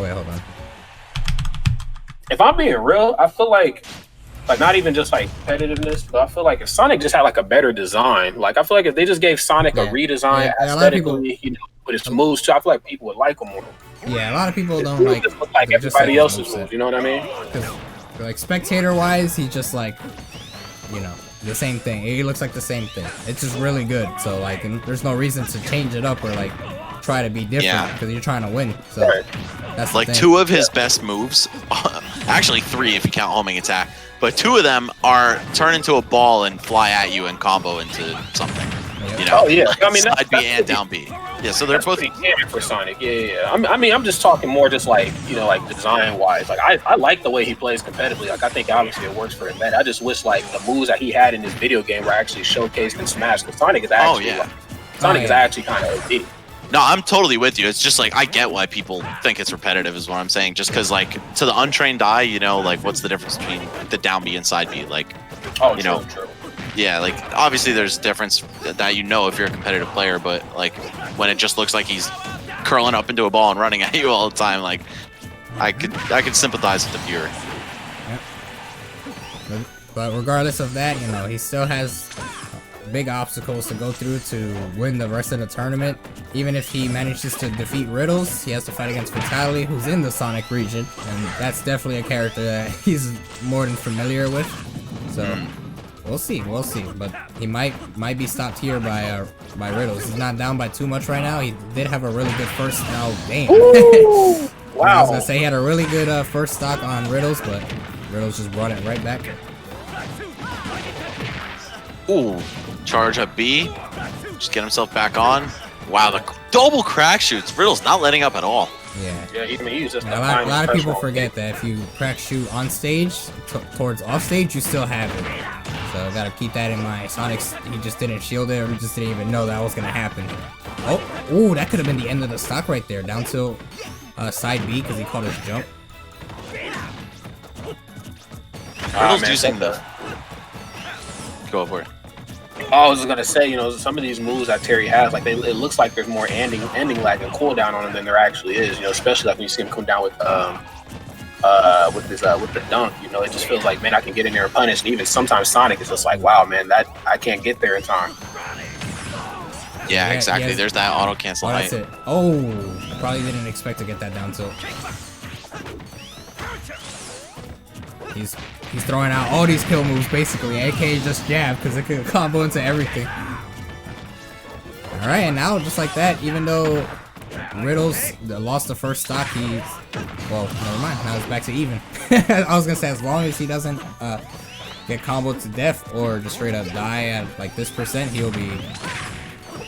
Oh wait, hold on. If I'm being real, I feel like not even just like competitiveness, but I feel like if Sonic just had like a better design, like I feel like if they just gave Sonic a redesign aesthetically, you know, with his moves too, I feel like people would like him more. Yeah, a lot of people don't like. Just look like everybody else's moves. You know what I mean? Because like spectator wise, he's just like, you know, the same thing. He looks like the same thing. It's just really good. So like, and there's no reason to change it up or like try to be different because you're trying to win. So that's like two of his best moves, actually three if you count homing attack, but two of them are turn into a ball and fly at you and combo into something. You know, I mean, side B and down B. Yeah, so they're both for Sonic. Yeah. I mean, I'm just talking more just like, you know, like design wise. Like I like the way he plays competitively. Like I think obviously it works for him. I just wish like the moves that he had in his video game were actually showcased and smashed. Because Sonic is actually Sonic is actually kind of OD. No, I'm totally with you. It's just like I get why people think it's repetitive is what I'm saying. Just because like to the untrained eye, you know, like what's the difference between the down B and side B? Like, you know, yeah, like obviously there's a difference that you know if you're a competitive player, but like when it just looks like he's curling up into a ball and running at you all the time, like I could sympathize with the viewer. Yep. But regardless of that, you know, he still has big obstacles to go through to win the rest of the tournament. Even if he manages to defeat Riddles, he has to fight against Fatality, who's in the Sonic region, and that's definitely a character that he's more than familiar with. So we'll see, but he might be stopped here by Riddles. He's not down by too much right now. He did have a really good first. Oh damn! Wow. I was gonna say he had a really good first stock on Riddles, but Riddles just brought it right back. Ooh. Charge up B, just get himself back on. Wow, the double crack shoots. Riddle's not letting up at all. Yeah, he's just a lot of people forget that if you crack shoot on stage towards off stage, you still have it. So gotta keep that in mind. Sonix, he just didn't shield it, or he just didn't even know that was gonna happen. Oh, that could have been the end of the stock right there. Down to side B because he caught his jump. Riddle's using the. Go for it. I was gonna say, you know, some of these moves that Terry has, like it looks like there's more ending lag and cooldown on them than there actually is. You know, especially like when you see him come down with the dunk. You know, it just feels like, man, I can get in there and punish. And even sometimes Sonic is just like, wow, man, that I can't get there in time. Yeah, exactly. There's that auto cancel height. That's it. Oh, probably didn't expect to get that down tilt. He's throwing out all these kill moves basically, aka just jab, because it can combo into everything. Alright, and now just like that, even though Riddles lost the first stock, well, never mind, now it's back to even. I was gonna say, as long as he doesn't get comboed to death or just straight up die at like this percent, he'll be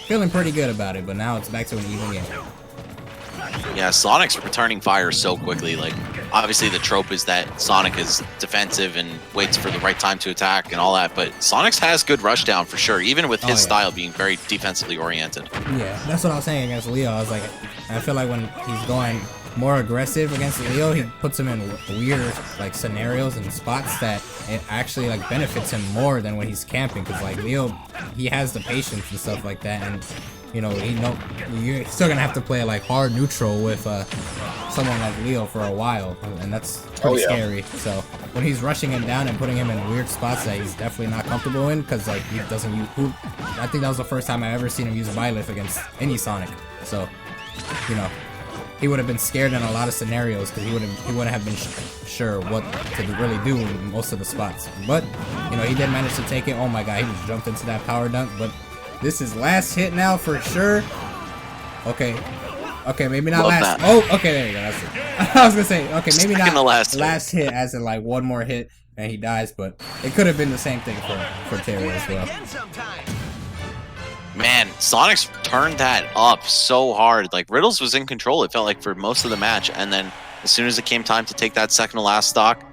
feeling pretty good about it, but now it's back to an even game. Yeah, Sonic's returning fire so quickly. Like, obviously the trope is that Sonic is defensive and waits for the right time to attack and all that, but Sonic's has good rush down for sure, even with his style being very defensively oriented. Yeah, that's what I was saying against Leo. I was like, I feel like when he's going more aggressive against Leo, he puts him in weird like scenarios and spots that it actually like benefits him more than when he's camping, because like Leo, he has the patience and stuff like that, and you know, you're still gonna have to play like hard neutral with someone like Leo for a while, and that's pretty scary. So when he's rushing him down and putting him in weird spots that he's definitely not comfortable in, because like he doesn't use hoop. I think that was the first time I ever seen him use Byleth against any Sonic. So, you know, he would have been scared in a lot of scenarios because he wouldn't have been sure what to really do in most of the spots. But you know, he did manage to take it. Oh my god, he just jumped into that power dunk, but. This is last hit now for sure. Okay, maybe not last. Oh, okay, there you go. That's it. I was gonna say, okay, maybe not last hit, as in like one more hit and he dies, but it could have been the same thing for Terry as well. Man, Sonix turned that up so hard. Like Riddles was in control, it felt like, for most of the match, and then as soon as it came time to take that second to last stock,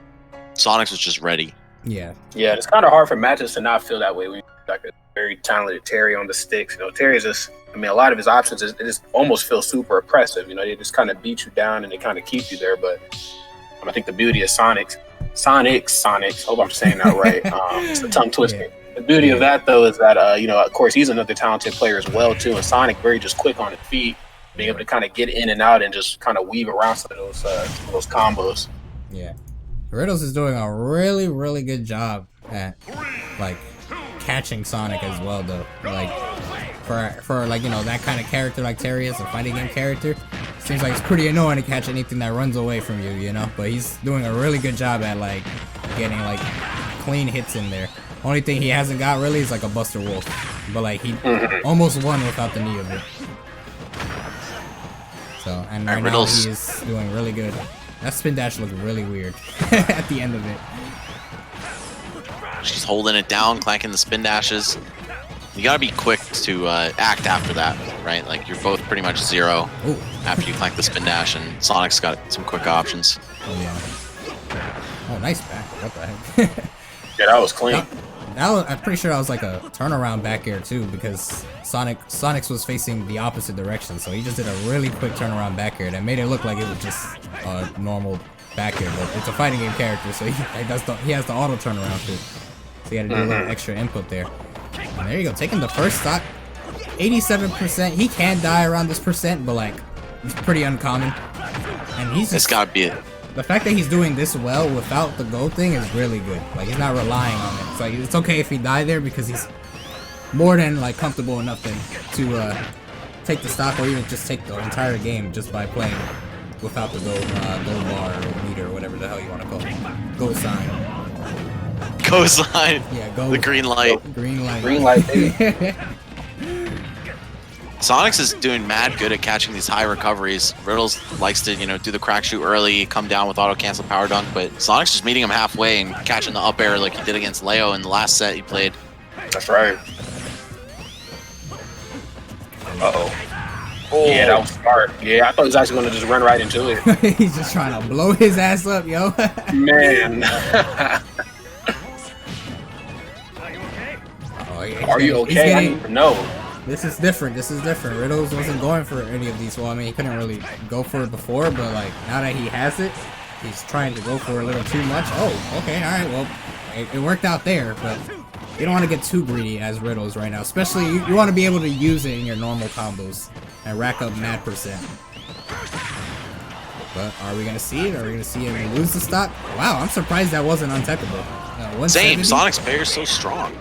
Sonix was just ready. Yeah, it's kind of hard for matches to not feel that way when you like a very talented Terry on the sticks. You know, Terry's just, I mean, a lot of his options, it just almost feels super oppressive. You know, they just kind of beat you down and they kind of keep you there. But I think the beauty of Sonix, hope I'm saying that right. It's a tongue twister. Yeah. The beauty of that, though, is that, you know, of course, he's another talented player as well, too. And Sonic very just quick on his feet. being able to kind of get in and out and just kind of weave around some of those combos. Yeah, Riddles is doing a really, really good job at like catching Sonic as well, though. Like for like, you know, that kind of character like Terry is, a fighting game character. Seems like it's pretty annoying to catch anything that runs away from you, you know. But he's doing a really good job at like getting like clean hits in there. Only thing he hasn't got really is like a Buster Wolf, but like he almost won without the knee of it. So, and right now he is doing really good. That spin dash looked really weird at the end of it. She's holding it down, clanking the spin dashes. You gotta be quick to act after that, right? Like you're both pretty much zero after you clank the spin dash, and Sonic's got some quick options. Oh yeah. Oh, nice back. What the heck? Yeah, that was clean. I'm pretty sure that was like a turnaround back air too, because Sonix was facing the opposite direction, so he just did a really quick turnaround back air that made it look like it was just a normal back air, but it's a fighting game character, so he has the auto turnaround too. So you gotta do a little extra input there. And there you go, taking the first stock. 87%. He can die around this percent, but like it's pretty uncommon. And he's just, it's gotta be it. The fact that he's doing this well without the gold thing is really good. Like he's not relying on it. It's like it's okay if he died there because he's more than like comfortable enough to take the stock or even just take the entire game just by playing without the gold bar or meter or whatever the hell you want to call it. Gold sign. Go sign. Yeah, gold. The green light. Green light. Green light, baby. Sonix is doing mad good at catching these high recoveries. Riddles likes to, you know, do the crack shoot early, come down with auto cancel power dunk, but Sonic's just meeting him halfway and catching the up air like he did against Leo in the last set he played. That's right. Oh, yeah, that was smart. Yeah, I thought he was actually going to just run right into it. He's just trying to blow his ass up, yo. Man. Are you okay? No. This is different. This is different. Riddles wasn't going for any of these. Well, I mean, he couldn't really go for it before, but like now that he has it, he's trying to go for a little too much. Oh, okay, all right. Well, it worked out there, but you don't want to get too greedy as Riddles right now. Especially you want to be able to use it in your normal combos and rack up mad percent. But are we gonna see it? Are we gonna see him lose the stock? Wow, I'm surprised that wasn't untechable. Same. Sonic's pair is so strong.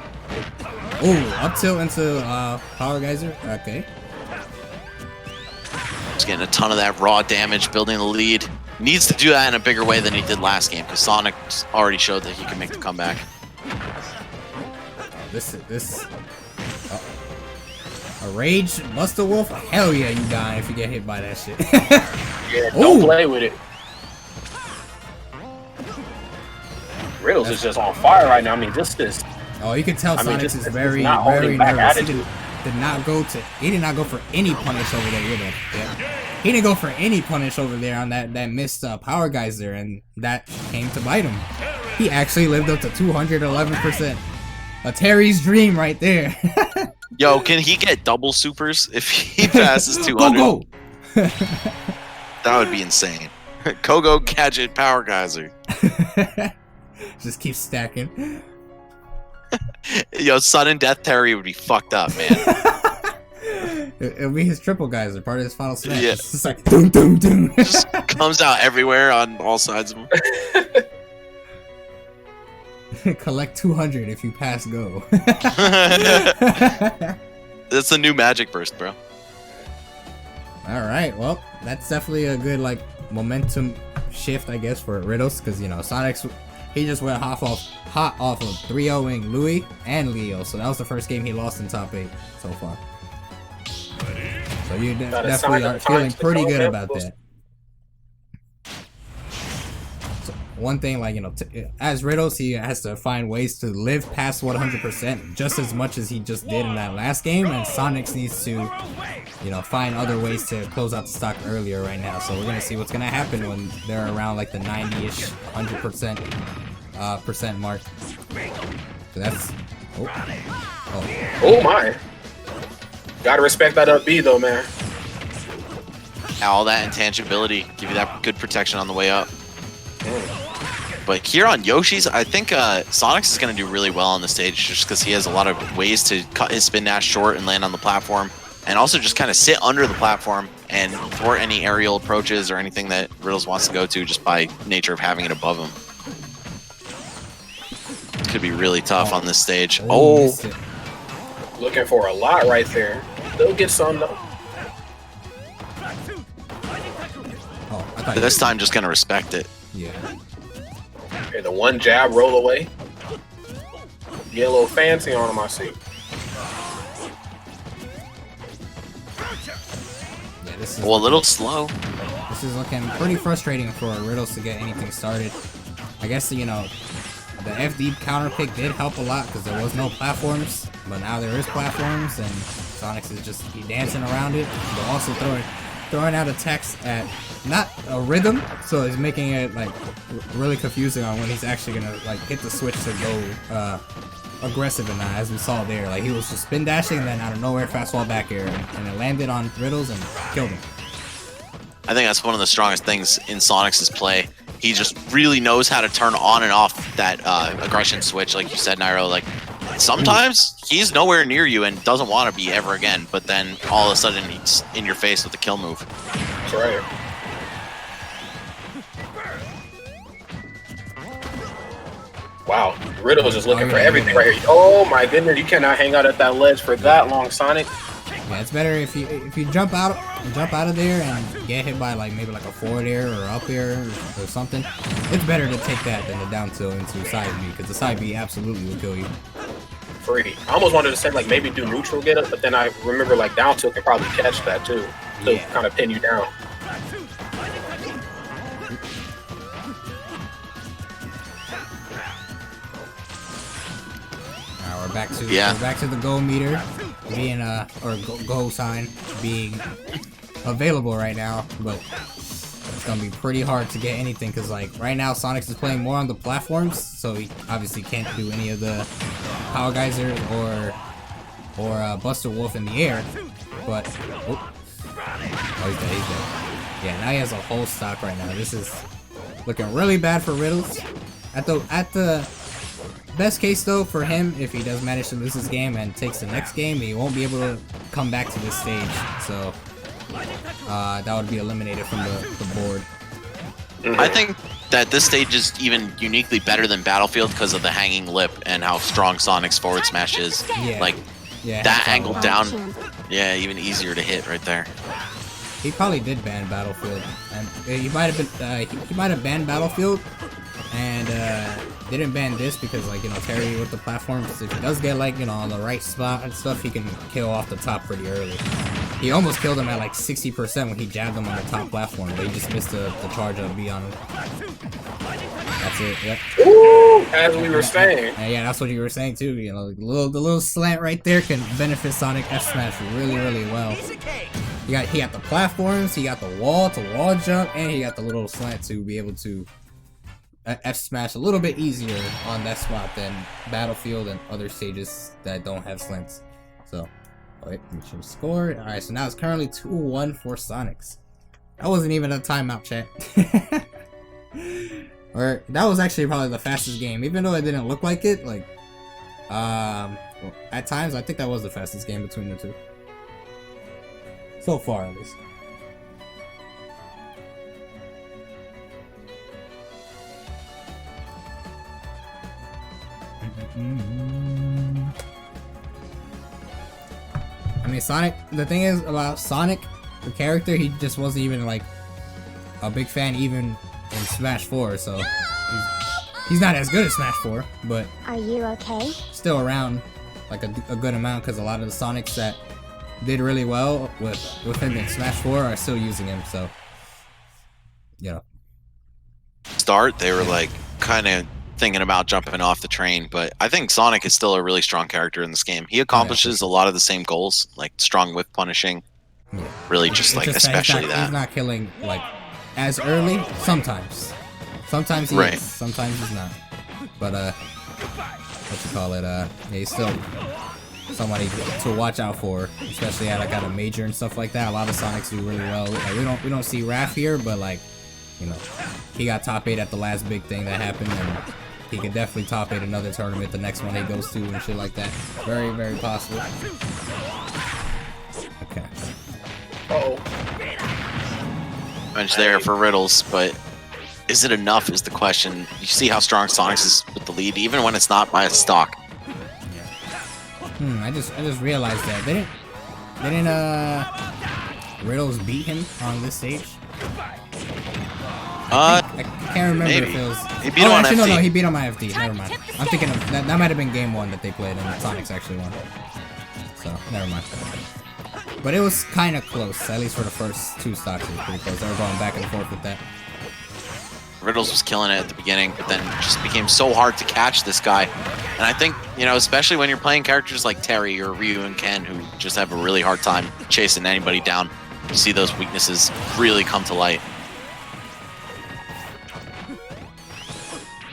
Oh, up tilt into Power Geyser. Okay. He's getting a ton of that raw damage, building the lead. Needs to do that in a bigger way than he did last game, because Sonic already showed that he can make the comeback. A Rage Buster Wolf? Hell yeah, you die if you get hit by that shit. Yeah, don't play with it. Riddles is just on fire right now. I mean, this is. Oh, you can tell Sonix is very nervous. He did not go for any punish over there either. Yeah. He didn't go for any punish over there on that missed Power Geyser, and that came to bite him. He actually lived up to 211%. A Terry's dream right there. Yo, can he get double supers if he passes 200? Go! That would be insane. Kogo Gadget Power Geyser. Just keep stacking. Yo, sudden death Terry would be fucked up, man. It'll be his triple geyser, part of his final smash. Yeah. It's just like doom doom doom. Just comes out everywhere on all sides of him. Collect 200 if you pass go. That's a new magic burst, bro. Alright, well, that's definitely a good like momentum shift, I guess, for Riddles, because you know, Sonix, he just went hot off of 3-0ing Louis and Leo, so that was the first game he lost in top 8 so far. So you definitely are feeling pretty good about that. So one thing, like, you know, as Riddles, he has to find ways to live past 100% just as much as he just did in that last game, and Sonix needs to, you know, find other ways to close out the stock earlier right now. So we're gonna see what's gonna happen when they're around like the 90-ish, 100% percent mark. So that's oh my. Gotta respect that up B though, man. All that intangibility, give you that good protection on the way up. But here on Yoshi's, I think Sonix is going to do really well on the stage just because he has a lot of ways to cut his spin dash short and land on the platform. and also just kind of sit under the platform and thwart any aerial approaches or anything that Riddles wants to go to just by nature of having it above him. Could be really tough on this stage. Oh! Looking for a lot right there. They'll get some though. This time just gonna respect it. Yeah. Okay, the one jab roll away. Get a little fancy on him, I see. Yeah, this is a little slow. This is looking pretty frustrating for Riddles to get anything started. I guess, you know, the FD counter pick did help a lot because there was no platforms, but now there is platforms, and Sonix is just dancing around it, but also throwing out attacks at not a rhythm, so it's making it like really confusing on when he's actually gonna like hit the switch to go aggressive and as we saw there. Like he was just spin dashing and then out of nowhere fast wall back air, and it landed on Riddles and killed him. I think that's one of the strongest things in Sonix's play. He just really knows how to turn on and off that aggression switch, like you said, Nairo. Like sometimes he's nowhere near you and doesn't want to be ever again, but then all of a sudden he's in your face with the kill move. That's right. Wow, Riddles is looking for everything right here. Oh my goodness, you cannot hang out at that ledge for that long, Sonic. Yeah, it's better if you jump out of there and get hit by like maybe like a forward air or up air or something. It's better to take that than the down tilt into side B, because the side B absolutely will kill you. Free. I almost wanted to say like maybe do neutral get up, but then I remember like down tilt can probably catch that too, to kind of pin you down. We're back to the goal meter being or goal sign being available right now, but it's gonna be pretty hard to get anything because like right now Sonix is playing more on the platforms, so he obviously can't do any of the Power Geyser or Buster Wolf in the air. But he's dead. Yeah, now he has a whole stock right now. This is looking really bad for Riddles. At the best case though for him, if he does manage to lose this game and takes the next game, he won't be able to come back to this stage. So that would be eliminated from the board. I think that this stage is even uniquely better than Battlefield because of the hanging lip and how strong Sonic's forward smash is. Yeah. Like that angle down, yeah, even easier to hit right there. He probably did ban Battlefield, and he might have banned Battlefield and didn't ban this because, like, you know, Terry with the platforms, if he does get, like, you know, on the right spot and stuff, he can kill off the top pretty early. He almost killed him at like 60% when he jabbed him on the top platform, but he just missed the charge up B on him. That's it. Yep. Ooh, as we were saying. Yeah, that's what you were saying too. You know, the little slant right there can benefit Sonic F Smash really well. He got the platforms, he got the wall to wall jump, and he got the little slant to be able to F Smash a little bit easier on that spot than Battlefield and other stages that don't have slants. So, wait, make sure to score. All right, so now it's currently 2-1 for Sonix. That wasn't even a timeout, chat. Or that was actually probably the fastest game, even though it didn't look like it. Like, at times I think that was the fastest game between the two. So far, at least. I mean, Sonic, the thing is about Sonic, the character, he just wasn't even like a big fan even in Smash 4, so he's not as good as Smash 4, but are you okay? Still around like a good amount, because a lot of the Sonics that did really well with him in Smash 4 are still using him, so you know. They were like kind of thinking about jumping off the train, but I think Sonic is still a really strong character in this game. He accomplishes a lot of the same goals, like strong whip punishing. Yeah. Really, just like especially that he's not killing like as early. Sometimes he is. Sometimes he's not. But what you call it? Yeah, he's still somebody to watch out for, especially at like at a major and stuff like that. A lot of Sonics do really well. Like, we don't see Raph here, but like, you know, he got top 8 at the last big thing that happened, and he could definitely top 8 another tournament, the next one he goes to and shit like that. Very possible. Okay. Uh-oh. Bench there for Riddles, but is it enough is the question. You see how strong Sonix is with the lead, even when it's not by a stock. I just realized that didn't Riddles beat him on this stage? I can't remember maybe. if it was. He beat him on actually, FD. no, he beat him on FD. Never mind. I'm thinking of, that might have been game 1 that they played and Sonix actually won. So never mind. But it was kind of close, at least for the first 2 stocks. It was pretty close. They were going back and forth with that. Riddles was killing it at the beginning, but then just became so hard to catch this guy. And I think, you know, especially when you're playing characters like Terry or Ryu and Ken, who just have a really hard time chasing anybody down, you see those weaknesses really come to light.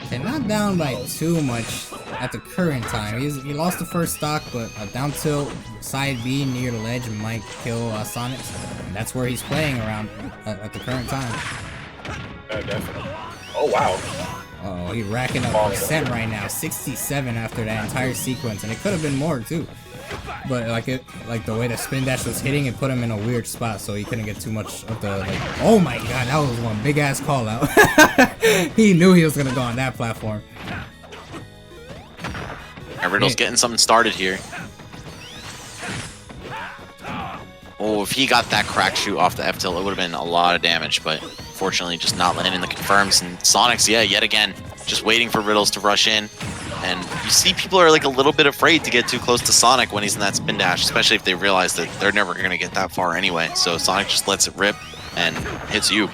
They're not down by too much at the current time. He lost the first stock, but a down tilt side B near the ledge might kill Sonix. And that's where he's playing around at the current time. Definitely. Oh, wow. Oh, he's racking up percent right now. 67 after that entire sequence, and it could have been more too. But like the way the spin dash was hitting, it put him in a weird spot, so he couldn't get too much of the like. Oh my god, that was one big ass call out. He knew he was gonna go on that platform. And Riddle's getting something started here. Oh, if he got that crack shoot off the F tilt, it would have been a lot of damage, but fortunately just not landing the confirms. And Sonix, yeah, yet again, just waiting for Riddles to rush in. And you see people are like a little bit afraid to get too close to Sonic when he's in that spin dash, especially if they realize that they're never going to get that far anyway. So Sonic just lets it rip and hits you.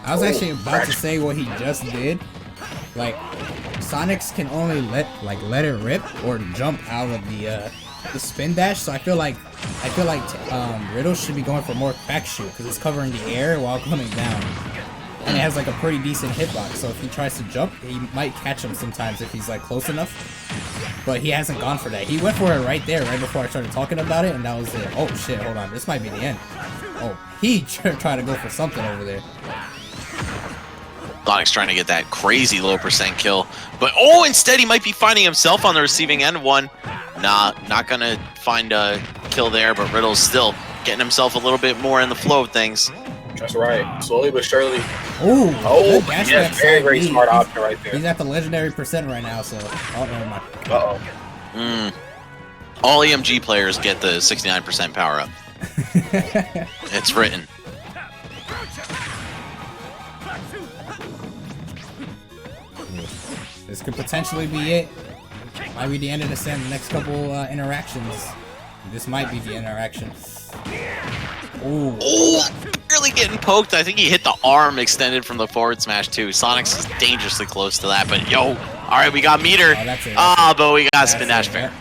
I was actually about to say what he just did. Like, Sonix can only let it rip or jump out of the spin dash. So I feel like Riddles should be going for more crack shoot because it's covering the air while coming down. And it has like a pretty decent hitbox, so if he tries to jump, he might catch him sometimes if he's like close enough. But he hasn't gone for that. He went for it right there, right before I started talking about it, and that was it. Oh shit, hold on, this might be the end. Oh, he tried to go for something over there. Sonix trying to get that crazy low percent kill, but oh, instead he might be finding himself on the receiving end of one. Nah, not gonna find a kill there, but Riddle's still getting himself a little bit more in the flow of things. That's right. Slowly but surely. Ooh, oh, yes, very, very smart option right there. He's at the legendary percent right now, so oh, never mind. Uh-oh. All EMG players get the 69% power up. It's written. This could potentially be it. Might be the end of the next couple interactions. This might be the interaction. Ooh. Oh, barely getting poked. I think he hit the arm extended from the forward smash too. Sonix is dangerously close to that, but yo, all right, we got meter. Oh, that's it. But we got spin dash fair.